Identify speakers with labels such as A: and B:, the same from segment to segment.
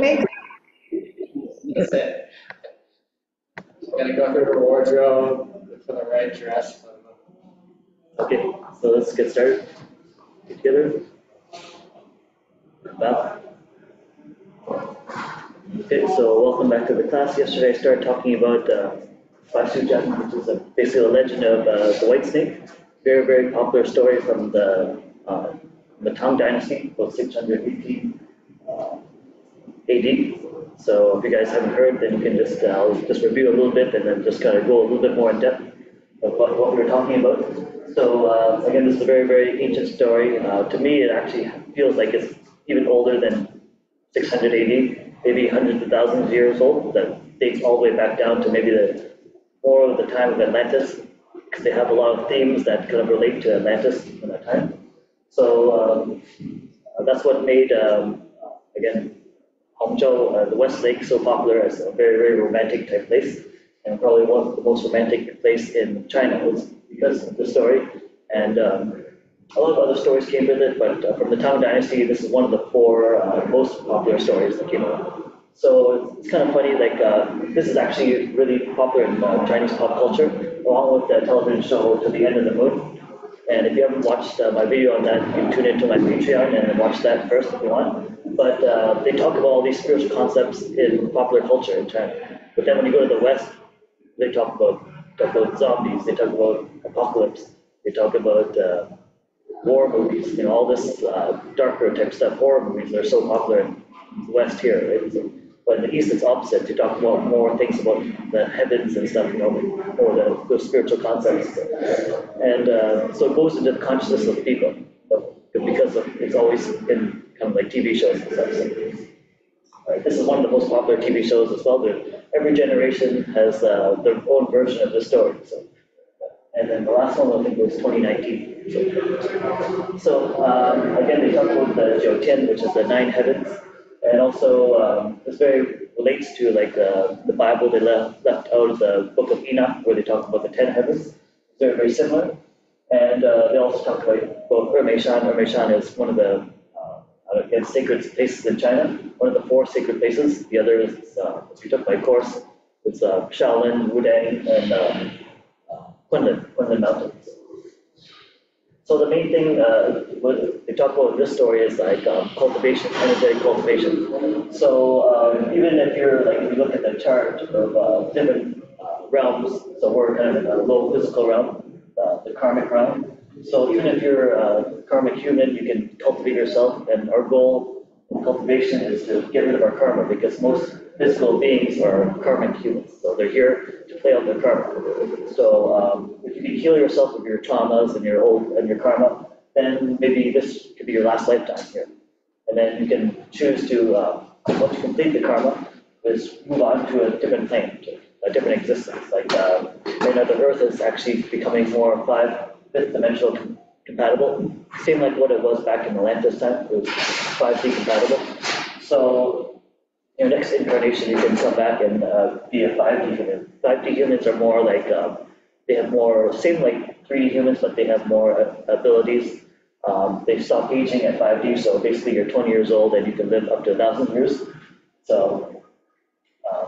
A: make
B: That's it. Gotta go through her wardrobe, look for the right dress.
C: Okay, so let's get started. Get together. Wow. Okay, so welcome back to the class. Yesterday I started talking about Basujan, which is basically a legend of the White Snake. Very, very popular story from the Tang Dynasty, about 618 AD. So if you guys haven't heard, then you can I'll just review a little bit and then just kind of go a little bit more in depth of what we were talking about. So again, this is a very, very ancient story. To me, it actually feels like it's even older than 600 AD, maybe hundreds of thousands of years old. That dates all the way back down to maybe more of the time of Atlantis, because they have a lot of themes that kind of relate to Atlantis in that time. So that's what made, again, Hangzhou, the West Lake, so popular as a very, very romantic type place, and probably one of the most romantic place in China was because of the story. And a lot of other stories came with it, but from the Tang Dynasty, this is one of the four most popular stories that came out. So it's kind of funny, like this is actually really popular in Chinese pop culture, along with the television show To the End of the Moon. And if you haven't watched my video on that, you can tune into my Patreon and watch that first if you want. But they talk about all these spiritual concepts in popular culture in China. But then when you go to the West, they talk about zombies, they talk about apocalypse, they talk about war movies, all this darker type stuff, horror movies that are so popular in the West here, right? So, but in the East, it's opposite. They talk about more things about the heavens and stuff, or those spiritual concepts. And so it goes into the consciousness of people, because it's always been kind of like TV shows and stuff. So, this is one of the most popular TV shows as well. Every generation has their own version of the story. So, and then the last one I think was 2019. So again, they talk about the Jiutian, which is the 9 heavens, and also this very relates to like the Bible. They left out of the Book of Enoch, where they talk about the 10 heavens. It's very, very similar. And they also talk about Ermeishan. Ermeishan is one of the again, sacred places in China, one of the 4 sacred places. The other is, if you took my course, it's Shaolin, Wudang, and Kunlun Mountains. So the main thing what they talk about in this story is like cultivation, energetic cultivation. So even if if you look at the chart of different realms, so we're kind of in a low physical realm, the karmic realm. So even if you're a karmic human, you can cultivate yourself, and our goal in cultivation is to get rid of our karma, because most physical beings are karmic humans, so they're here to play out their karma. So if you can heal yourself of your traumas and your karma, then maybe this could be your last lifetime here. And then you can choose to, once you complete the karma, is move on to a different plane, a different existence. Like right now, the Earth is actually becoming more 5th dimensional compatible, same like what it was back in Atlantis time. It was 5D compatible. So your next incarnation, you can come back and be a 5D human. 5D humans are more like they have more, same like 3D humans, but they have more abilities. They stop aging at 5D, so basically you're 20 years old and you can live up to 1,000 years. So,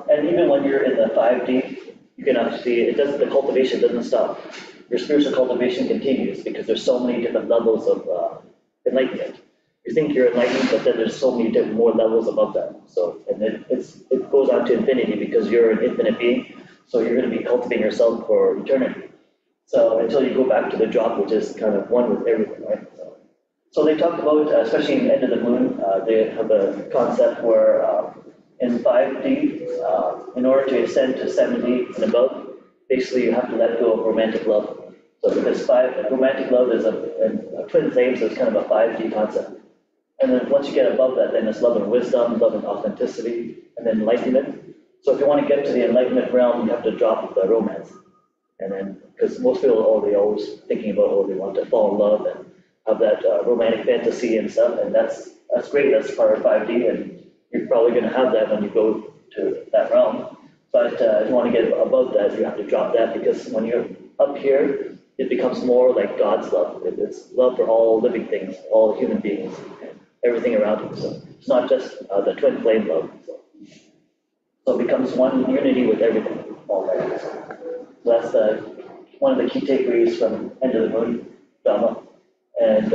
C: and even when you're in the 5D, you can actually, the cultivation doesn't stop. Your spiritual cultivation continues because there's so many different levels of enlightenment. You think you're enlightened, but then there's so many different more levels above that. So, and it goes on to infinity because you're an infinite being. So you're going to be cultivating yourself for eternity. So until you go back to the drop, which is kind of one with everything, right? So they talked about, especially in the End of the Moon, they have a concept where in 5D, in order to ascend to 7D and above, basically you have to let go of romantic love. So because romantic love is a twin flame, so it's kind of a 5D concept. And then once you get above that, then it's love and wisdom, love and authenticity, and then enlightenment. So if you want to get to the enlightenment realm, you have to drop the romance. And then, because most people are always thinking about, they want to fall in love and have that romantic fantasy and stuff, and that's great, that's part of 5D, and you're probably going to have that when you go to that realm. But if you want to get above that, you have to drop that, because when you're up here, it becomes more like God's love. It's love for all living things, all human beings. everything around him. So it's not just the twin flame love. So it becomes one unity with everything all that. So that's one of the key takeaways from End of the Moon drama. And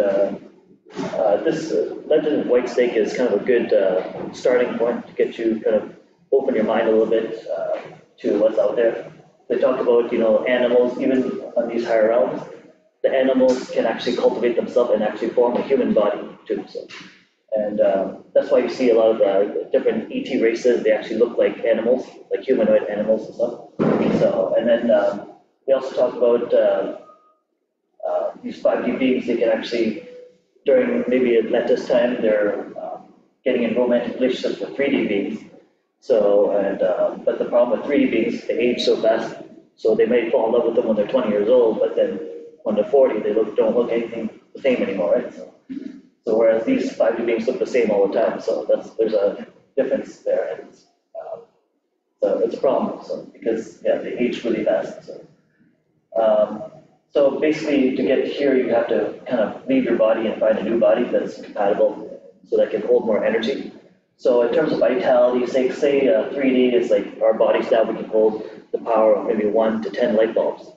C: this Legend of White Snake is kind of a good starting point to get you kind of open your mind a little bit to what's out there. They talk about, animals, even on these higher realms, the animals can actually cultivate themselves and actually form a human body too. So, and that's why you see a lot of the different ET races, they actually look like animals, like humanoid animals and stuff. So, and then they also talk about these 5D beings, they can actually, during maybe Atlantis time, they're getting in romantic relationships with 3D beings. So, and but the problem with 3D beings, they age so fast, so they may fall in love with them when they're 20 years old, but then when they're 40, they don't look anything the same anymore, right? So whereas these 5D beings look the same all the time, so there's a difference there, and so it's a problem. So because they age really fast. So basically, to get here, you have to kind of leave your body and find a new body that's compatible, so that can hold more energy. So in terms of vitality, say 3D is like our bodies now, we can hold the power of maybe 1 to 10 light bulbs.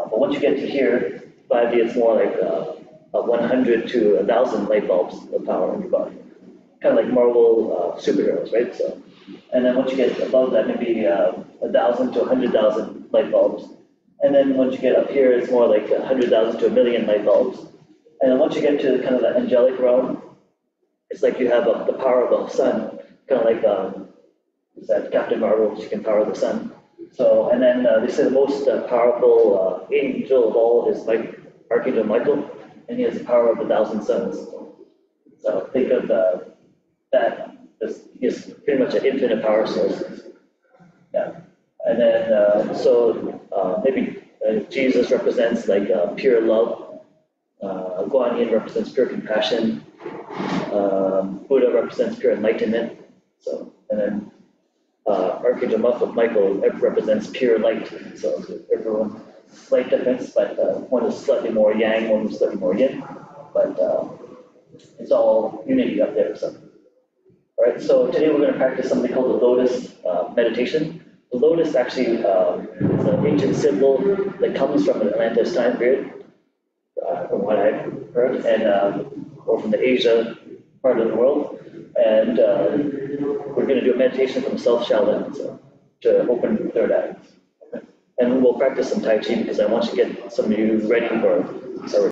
C: But once you get to here, 5D, it's more like 100 to 1,000 light bulbs of power in your body. Kind of like Marvel superheroes, right? So, and then once you get above that, maybe 1,000 to 100,000 light bulbs. And then once you get up here, it's more like 100,000 to 1,000,000 light bulbs. And then once you get to kind of the angelic realm, it's like you have the power of the sun, kind of like that Captain Marvel, she can power the sun. So, and then they say the most powerful angel of all is Archangel Michael, and he has the power of 1,000 suns. So think of that, he has pretty much an infinite power source. Yeah. And then, maybe Jesus represents like pure love, Guan Yin represents pure compassion, Buddha represents pure enlightenment. So, and then Archangel Michael represents pure light. So everyone, slight difference, but one is slightly more yang, one is slightly more yin, but it's all unity up there. So, all right. So today we're going to practice something called the lotus meditation. The lotus actually is an ancient symbol that comes from an Atlantis time period, from what I've heard, and or from the Asia part of the world. And we're going to do a meditation from South Shaolin, so, to open third eye. And we'll practice some Tai Chi because I want to get some of you ready for our